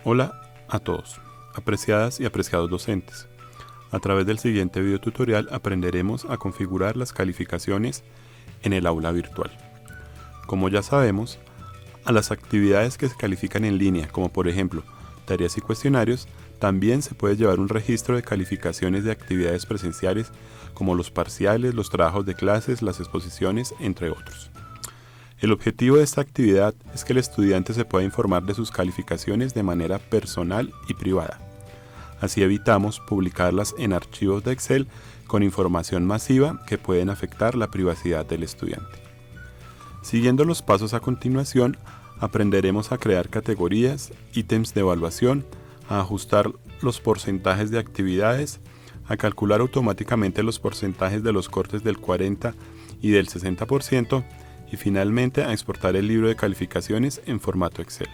Hola a todos, apreciadas y apreciados docentes. A través del siguiente video tutorial aprenderemos a configurar las calificaciones en el aula virtual. Como ya sabemos, a las actividades que se califican en línea, como por ejemplo tareas y cuestionarios, también se puede llevar un registro de calificaciones de actividades presenciales como los parciales, los trabajos de clases, las exposiciones, entre otros. El objetivo de esta actividad es que el estudiante se pueda informar de sus calificaciones de manera personal y privada. Así evitamos publicarlas en archivos de Excel con información masiva que pueden afectar la privacidad del estudiante. Siguiendo los pasos a continuación, aprenderemos a crear categorías, ítems de evaluación, a ajustar los porcentajes de actividades, a calcular automáticamente los porcentajes de los cortes del 40 y del 60%, y finalmente a exportar el libro de calificaciones en formato Excel.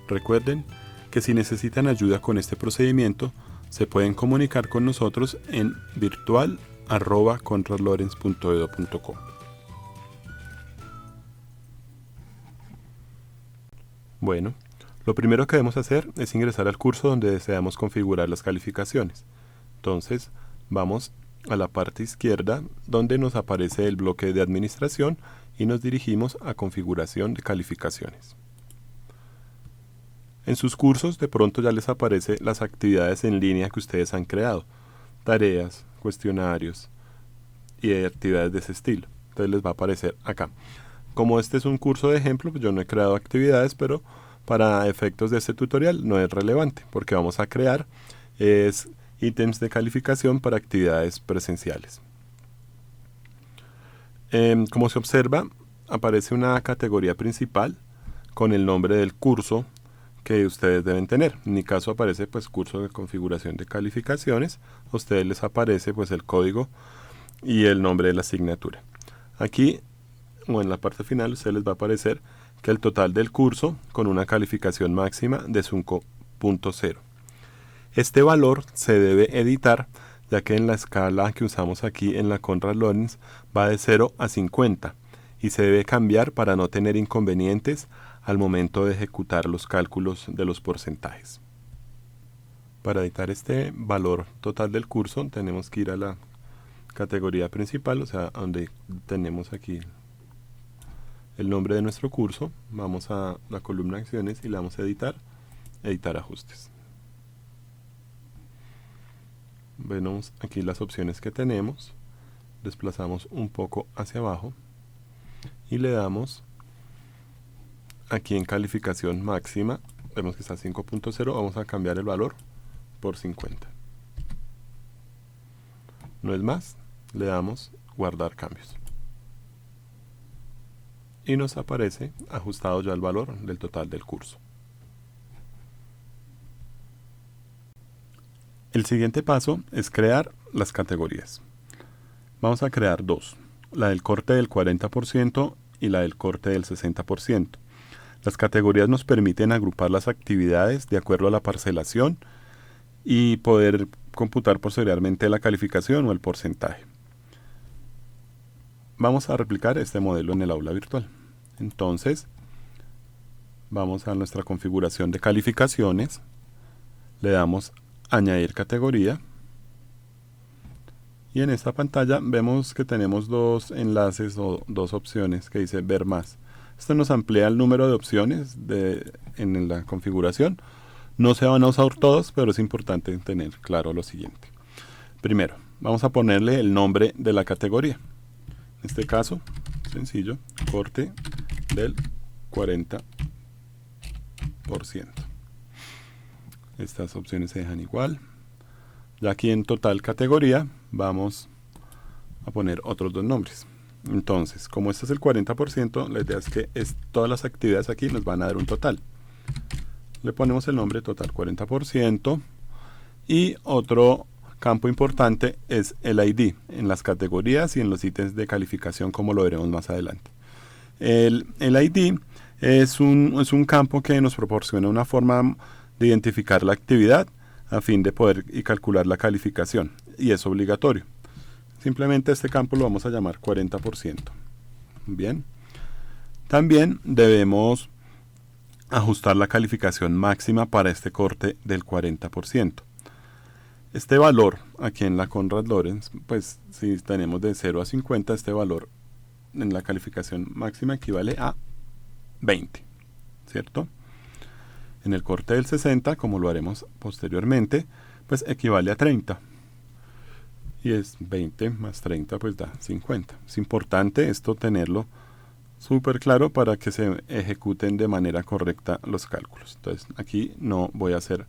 Recuerden que si necesitan ayuda con este procedimiento, se pueden comunicar con nosotros en virtual@conradlorenz.edu.co. Bueno, lo primero que debemos hacer es ingresar al curso donde deseamos configurar las calificaciones. Entonces, vamos a la parte izquierda donde nos aparece el bloque de administración y nos dirigimos a configuración de calificaciones. En sus cursos de pronto ya les aparece las actividades en línea que ustedes han creado, tareas, cuestionarios y actividades de ese estilo. Entonces les va a aparecer acá. Como este es un curso de ejemplo, pues yo no he creado actividades, pero para efectos de este tutorial no es relevante porque vamos a crear ítems de calificación para actividades presenciales. Como se observa, aparece una categoría principal con el nombre del curso que ustedes deben tener. En mi caso aparece pues curso de configuración de calificaciones. A ustedes les aparece pues el código y el nombre de la asignatura. Aquí o en la parte final a ustedes les va a aparecer que el total del curso con una calificación máxima de 5.0. Este valor se debe editar ya que en la escala que usamos aquí en la Conrad Lorenz va de 0 a 50 y se debe cambiar para no tener inconvenientes al momento de ejecutar los cálculos de los porcentajes. Para editar este valor total del curso tenemos que ir a la categoría principal, o sea, donde tenemos aquí el nombre de nuestro curso. Vamos a la columna acciones y le damos a editar ajustes. Vemos aquí las opciones que tenemos, desplazamos un poco hacia abajo y le damos aquí en calificación máxima, vemos que está 5.0, vamos a cambiar el valor por 50. No es más, le damos guardar cambios. Y nos aparece ajustado ya el valor del total del curso. El siguiente paso es crear las categorías. Vamos a crear dos, la del corte del 40% y la del corte del 60%. Las categorías nos permiten agrupar las actividades de acuerdo a la parcelación y poder computar posteriormente la calificación o el porcentaje. Vamos a replicar este modelo en el aula virtual. Entonces, vamos a nuestra configuración de calificaciones, le damos añadir categoría y en esta pantalla vemos que tenemos dos enlaces o dos opciones que dice ver más. Esto nos amplía el número de opciones en la configuración. No se van a usar todos, pero es importante tener claro lo siguiente. Primero, vamos a ponerle el nombre de la categoría. En este caso, sencillo, corte del 40%. Estas opciones se dejan igual. Ya aquí en total categoría vamos a poner otros dos nombres. Entonces, como este es el 40%, la idea es que todas las actividades aquí nos van a dar un total. Le ponemos el nombre total 40% y otro campo importante es el ID en las categorías y en los ítems de calificación, como lo veremos más adelante. El ID es un campo que nos proporciona una forma de identificar la actividad a fin de poder calcular la calificación, y es obligatorio. Simplemente este campo lo vamos a llamar 40%. Bien. También debemos ajustar la calificación máxima para este corte del 40%. Este valor aquí en la Konrad Lorenz, pues si tenemos de 0 a 50, este valor en la calificación máxima equivale a 20, ¿cierto? En el corte del 60, como lo haremos posteriormente, pues equivale a 30. Y es 20 más 30, pues da 50. Es importante esto tenerlo súper claro para que se ejecuten de manera correcta los cálculos. Entonces aquí no voy a hacer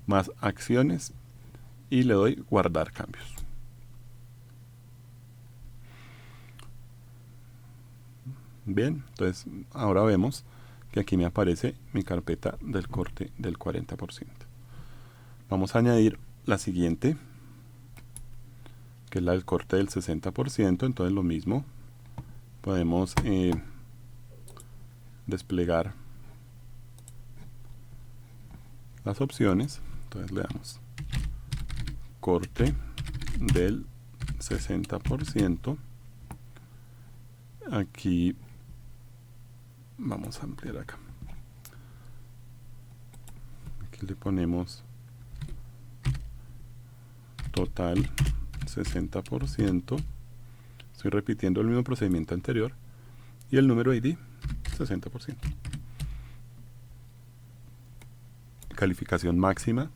más acciones y le doy guardar cambios. Bien, entonces ahora vemos que aquí me aparece mi carpeta del corte del 40%. Vamos a añadir la siguiente, que es la del corte del 60%. Entonces lo mismo, podemos desplegar las opciones. Entonces le damos corte del 60%. Aquí vamos a ampliar acá. Aquí le ponemos total 60%. Estoy repitiendo el mismo procedimiento anterior. Y el número ID 60%. Calificación máxima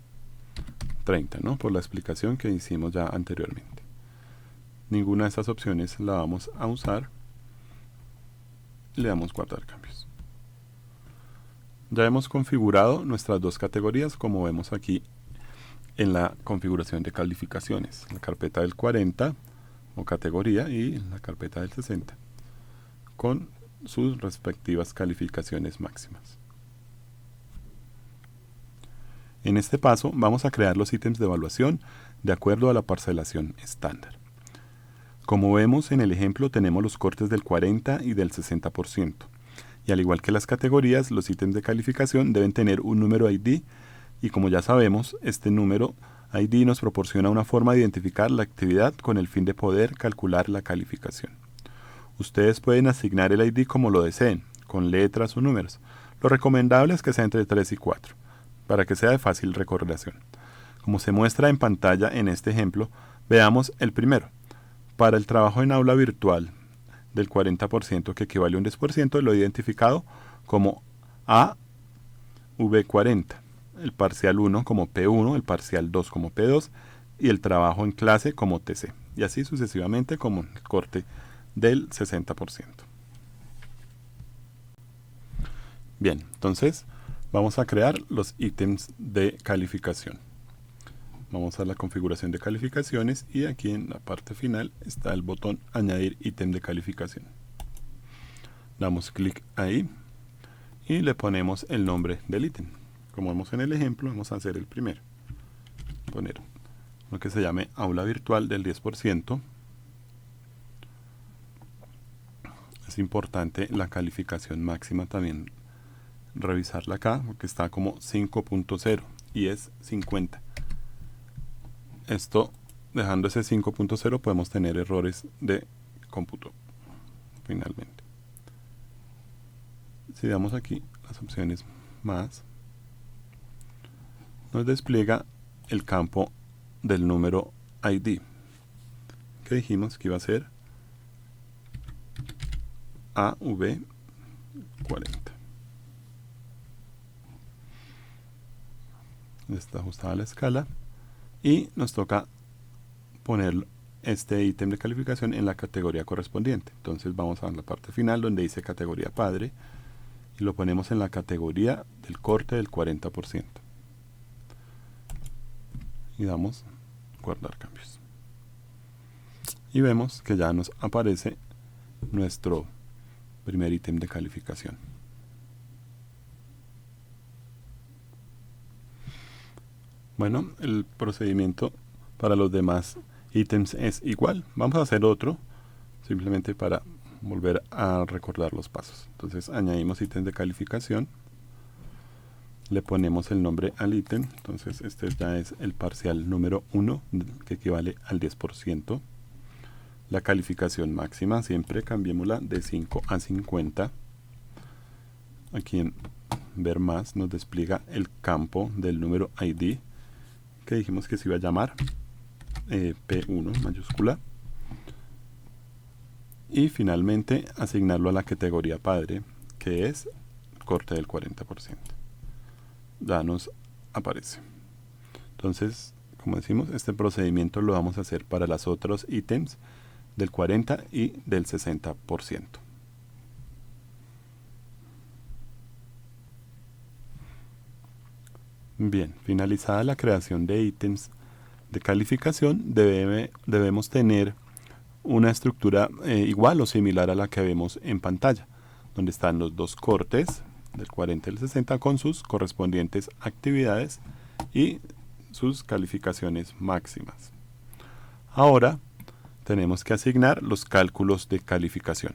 30, ¿no? Por la explicación que hicimos ya anteriormente. Ninguna de estas opciones la vamos a usar. Le damos guardar cambios. Ya hemos configurado nuestras dos categorías, como vemos aquí en la configuración de calificaciones. La carpeta del 40 o categoría y la carpeta del 60 con sus respectivas calificaciones máximas. En este paso vamos a crear los ítems de evaluación de acuerdo a la parcelación estándar. Como vemos en el ejemplo, tenemos los cortes del 40 y del 60%. Y al igual que las categorías, los ítems de calificación deben tener un número ID, y como ya sabemos, este número ID nos proporciona una forma de identificar la actividad con el fin de poder calcular la calificación. Ustedes pueden asignar el ID como lo deseen, con letras o números. Lo recomendable es que sea entre 3 y 4, para que sea de fácil recordación. Como se muestra en pantalla en este ejemplo, veamos el primero. Para el trabajo en aula virtual del 40%, que equivale a un 10%, lo he identificado como AV40, el parcial 1 como P1, el parcial 2 como P2 y el trabajo en clase como TC. Y así sucesivamente como el corte del 60%. Bien, entonces vamos a crear los ítems de calificación. Vamos a la configuración de calificaciones y aquí en la parte final está el botón añadir ítem de calificación. Damos clic ahí y le ponemos el nombre del ítem. Como vemos en el ejemplo, vamos a hacer el primero. Poner lo que se llame aula virtual del 10%. Es importante la calificación máxima también revisarla acá, porque está como 5.0 y es 50. Esto, dejando ese 5.0, podemos tener errores de cómputo finalmente. Si damos aquí las opciones más, nos despliega el campo del número ID, que dijimos que iba a ser AV40. Está ajustada la escala y nos toca poner este ítem de calificación en la categoría correspondiente. Entonces vamos a la parte final donde dice categoría padre y lo ponemos en la categoría del corte del 40%. Y damos guardar cambios. Y vemos que ya nos aparece nuestro primer ítem de calificación. Bueno, el procedimiento para los demás ítems es igual. Vamos a hacer otro, simplemente para volver a recordar los pasos. Entonces añadimos ítem de calificación, le ponemos el nombre al ítem. Entonces este ya es el parcial número 1, que equivale al 10%. La calificación máxima siempre cambiémosla de 5 a 50. Aquí en ver más, nos despliega el campo del número ID, que dijimos que se iba a llamar P1 mayúscula, y finalmente asignarlo a la categoría padre, que es corte del 40%. Ya nos aparece. Entonces, como decimos, este procedimiento lo vamos a hacer para los otros ítems del 40 y del 60%. Bien, finalizada la creación de ítems de calificación, debemos tener una estructura igual o similar a la que vemos en pantalla, donde están los dos cortes del 40 y el 60 con sus correspondientes actividades y sus calificaciones máximas. Ahora tenemos que asignar los cálculos de calificación.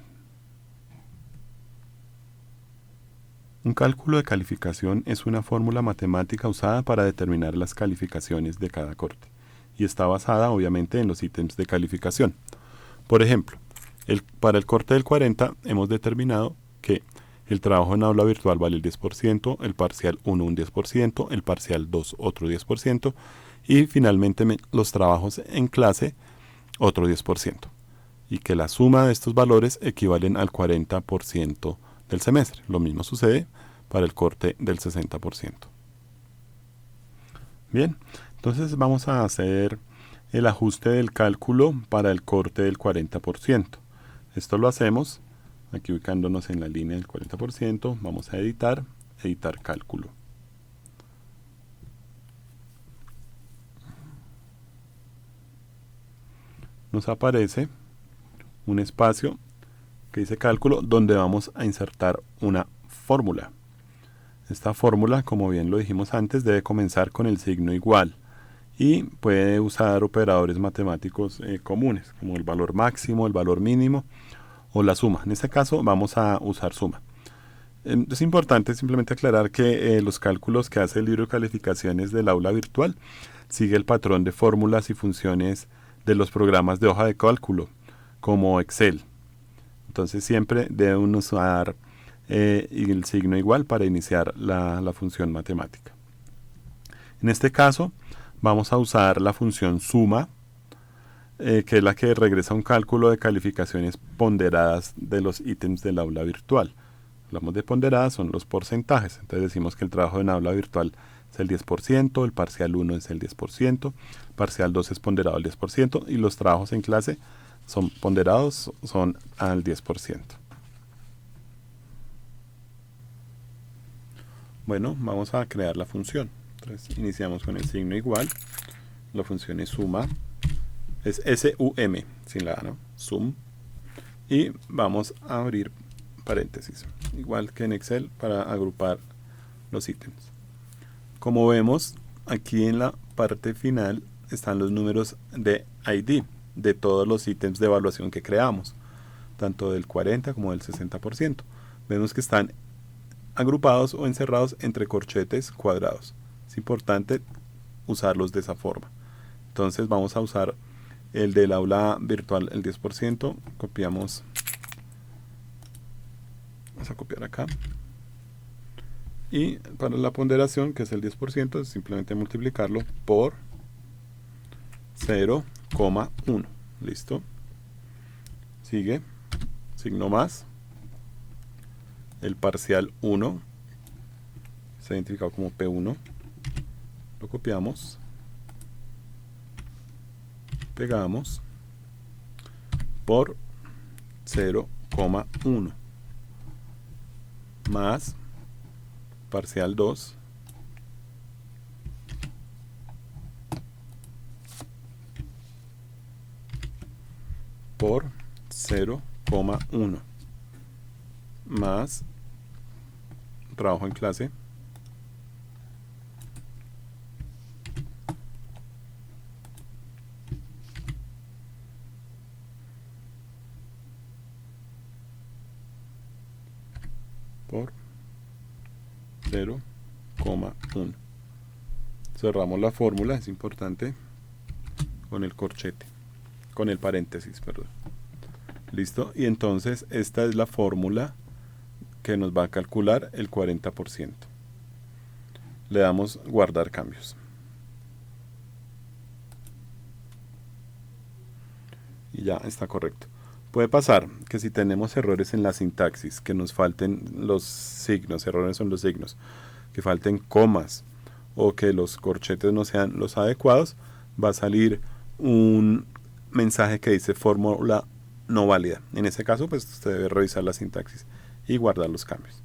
Un cálculo de calificación es una fórmula matemática usada para determinar las calificaciones de cada corte y está basada obviamente en los ítems de calificación. Por ejemplo, para el corte del 40 hemos determinado que el trabajo en aula virtual vale el 10%, el parcial 1 un 10%, el parcial 2 otro 10% y finalmente los trabajos en clase otro 10%. Y que la suma de estos valores equivalen al 40% del semestre. Lo mismo sucede para el corte del 60%. Bien, entonces vamos a hacer el ajuste del cálculo para el corte del 40%. Esto lo hacemos aquí ubicándonos en la línea del 40%, vamos a editar cálculo. Nos aparece un espacio que dice cálculo donde vamos a insertar una fórmula. Esta fórmula, como bien lo dijimos antes, debe comenzar con el signo igual y puede usar operadores matemáticos comunes, como el valor máximo, el valor mínimo o la suma. En este caso vamos a usar suma. Es importante simplemente aclarar que los cálculos que hace el libro de calificaciones del aula virtual sigue el patrón de fórmulas y funciones de los programas de hoja de cálculo, como Excel. Entonces siempre deben usar el signo igual para iniciar la función matemática. En este caso vamos a usar la función suma, que es la que regresa un cálculo de calificaciones ponderadas de los ítems del aula virtual. Hablamos de ponderadas, son los porcentajes. Entonces decimos que el trabajo en aula virtual es el 10%, el parcial 1 es el 10%, parcial 2 es ponderado al 10% y los trabajos en clase son ponderados, son al 10%. Bueno, vamos a crear la función. Entonces iniciamos con el signo igual, la función es suma, es SUM, sin la A, ¿no? Sum. Y vamos a abrir paréntesis, igual que en Excel, para agrupar los ítems. Como vemos, aquí en la parte final están los números de ID de todos los ítems de evaluación que creamos, tanto del 40 como del 60%. Vemos que están agrupados o encerrados entre corchetes cuadrados. Es importante usarlos de esa forma. Entonces vamos a usar el del aula virtual, el 10%, copiamos, vamos a copiar acá, y para la ponderación, que es el 10%, es simplemente multiplicarlo por 0,1, listo. Sigue, signo más, el parcial 1, se ha identificado como P1, lo copiamos, pegamos por 0,1 más parcial 2 por 0,1 más trabajo en clase por 0,1. Cerramos la fórmula, es importante, con el corchete, con el paréntesis, perdón. Listo, y entonces esta es la fórmula que nos va a calcular el 40%. Le damos guardar cambios. Y ya está correcto. Puede pasar que si tenemos errores en la sintaxis, que nos falten los signos, errores son los signos, que falten comas o que los corchetes no sean los adecuados, va a salir un mensaje que dice fórmula no válida. En ese caso, pues usted debe revisar la sintaxis y guardar los cambios.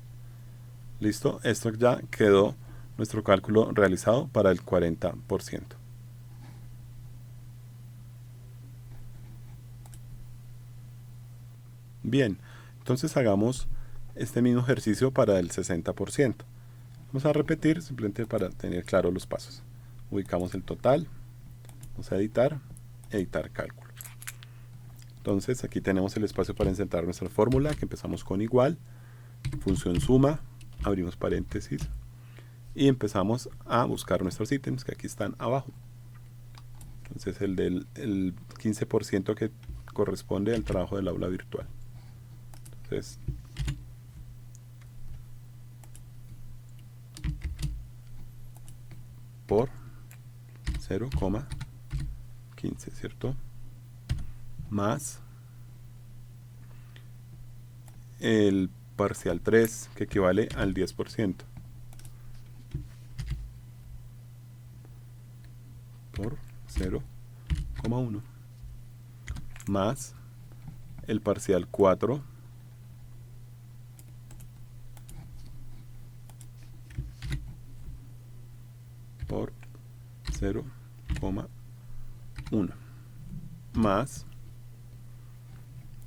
Listo, esto ya quedó nuestro cálculo realizado para el 40%. Bien, entonces hagamos este mismo ejercicio para el 60%. Vamos a repetir simplemente para tener claros los pasos. Ubicamos el total, vamos a editar cálculo. Entonces aquí tenemos el espacio para insertar nuestra fórmula, que empezamos con igual, función suma, abrimos paréntesis y empezamos a buscar nuestros ítems que aquí están abajo. Entonces el del 15% que corresponde al trabajo del aula virtual. Entonces, por 0,15, ¿cierto? Más el parcial 3, que equivale al 10%. Por 0,1. Más el parcial 4, por 0,1 más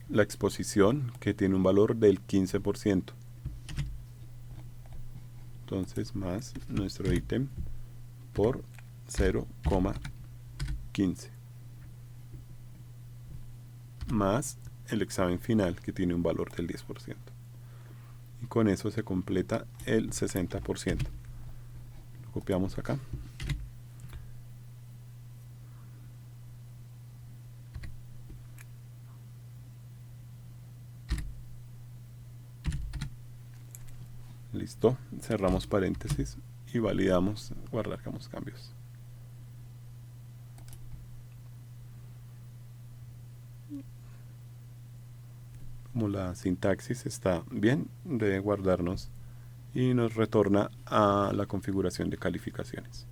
la exposición, que tiene un valor del 15%. Entonces más nuestro ítem por 0,15 más el examen final, que tiene un valor del 10%. Y con eso se completa el 60%. Lo copiamos acá. Listo, cerramos paréntesis y validamos, guardamos cambios. Como la sintaxis está bien, debe guardarnos y nos retorna a la configuración de calificaciones.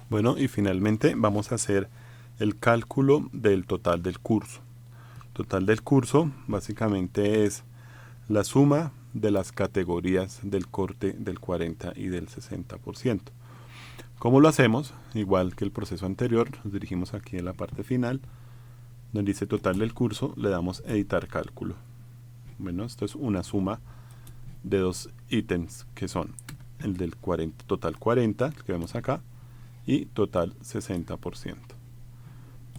Bueno, y finalmente vamos a hacer el cálculo del total del curso. Total del curso básicamente es la suma de las categorías del corte del 40 y del 60%. ¿Cómo lo hacemos? Igual que el proceso anterior, nos dirigimos aquí en la parte final, donde dice total del curso, le damos editar cálculo. Bueno, esto es una suma de dos ítems que son el del 40, total 40, que vemos acá, y total 60%.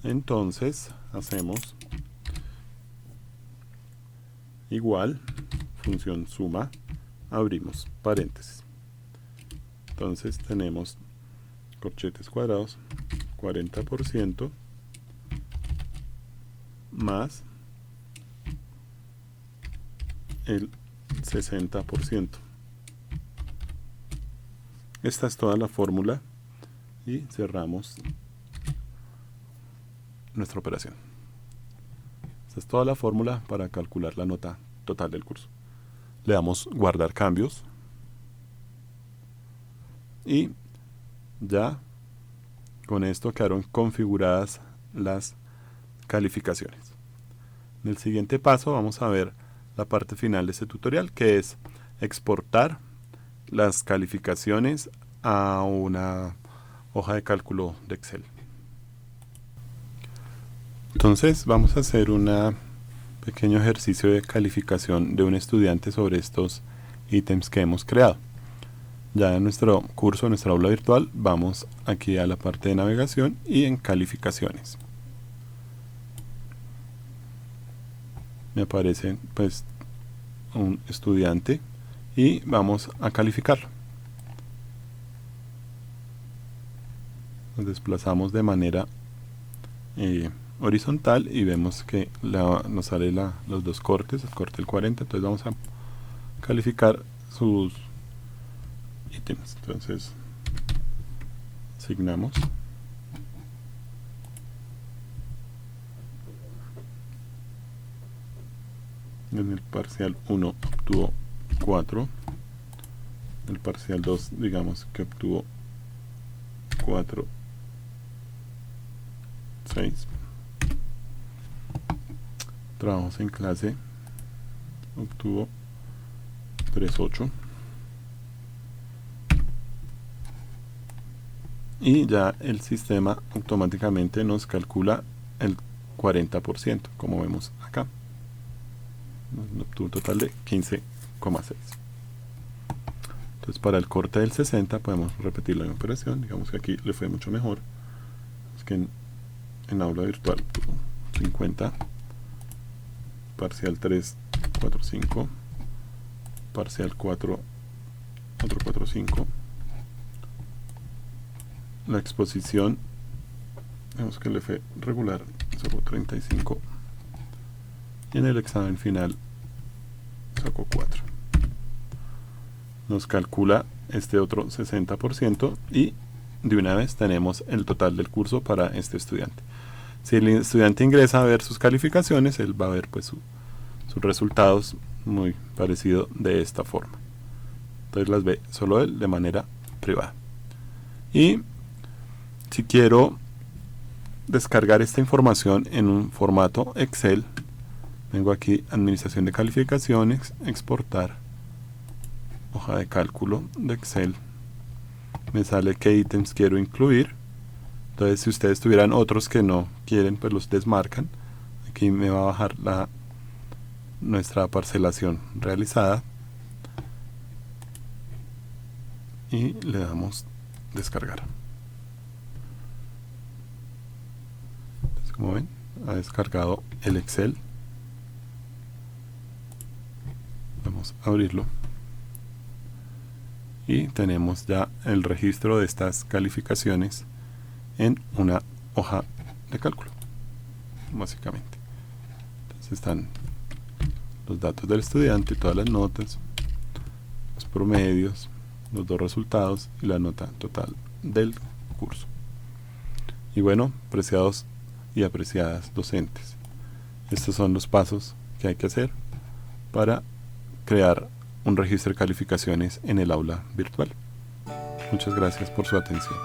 Entonces hacemos igual, función suma, abrimos paréntesis. Entonces tenemos corchetes cuadrados, 40% más el 60%. Esta es toda la fórmula y cerramos nuestra operación. Esta es toda la fórmula para calcular la nota total del curso. Le damos guardar cambios y ya con esto quedaron configuradas las calificaciones. En el siguiente paso vamos a ver la parte final de este tutorial, que es exportar las calificaciones a una hoja de cálculo de Excel. Entonces vamos a hacer un pequeño ejercicio de calificación de un estudiante sobre estos ítems que hemos creado. Ya en nuestro curso, en nuestra aula virtual, vamos aquí a la parte de navegación y en calificaciones. Me aparece pues un estudiante y vamos a calificarlo. Nos desplazamos de manera horizontal y vemos que nos sale los dos cortes, el corte del 40, entonces vamos a calificar sus ítems. Entonces asignamos en el parcial 1 obtuvo 4, en el parcial 2 digamos que obtuvo 4, 6. Trabajos en clase obtuvo 3.8 y ya el sistema automáticamente nos calcula el 40%, como vemos acá. Nos obtuvo un total de 15,6. Entonces para el corte del 60 podemos repetir la misma operación. Digamos que aquí le fue mucho mejor. Es que en aula virtual 50, parcial 3, 4, 5, parcial 4, otro 4, 5. La exposición, vemos que le fue regular, sacó 35. Y en el examen final sacó 4. Nos calcula este otro 60% y de una vez tenemos el total del curso para este estudiante. Si el estudiante ingresa a ver sus calificaciones, él va a ver pues sus resultados muy parecido de esta forma. Entonces las ve solo él de manera privada. Y si quiero descargar esta información en un formato Excel, vengo aquí, administración de calificaciones, exportar, hoja de cálculo de Excel, me sale qué ítems quiero incluir. Entonces si ustedes tuvieran otros que no quieren, pues los desmarcan. Aquí me va a bajar nuestra parcelación realizada y le damos descargar. Entonces, como ven, ha descargado el Excel. Vamos a abrirlo y tenemos ya el registro de estas calificaciones en una hoja de cálculo, básicamente. Entonces están los datos del estudiante, todas las notas, los promedios, los dos resultados y la nota total del curso. Y bueno, apreciados y apreciadas docentes, estos son los pasos que hay que hacer para crear un registro de calificaciones en el aula virtual. Muchas gracias por su atención.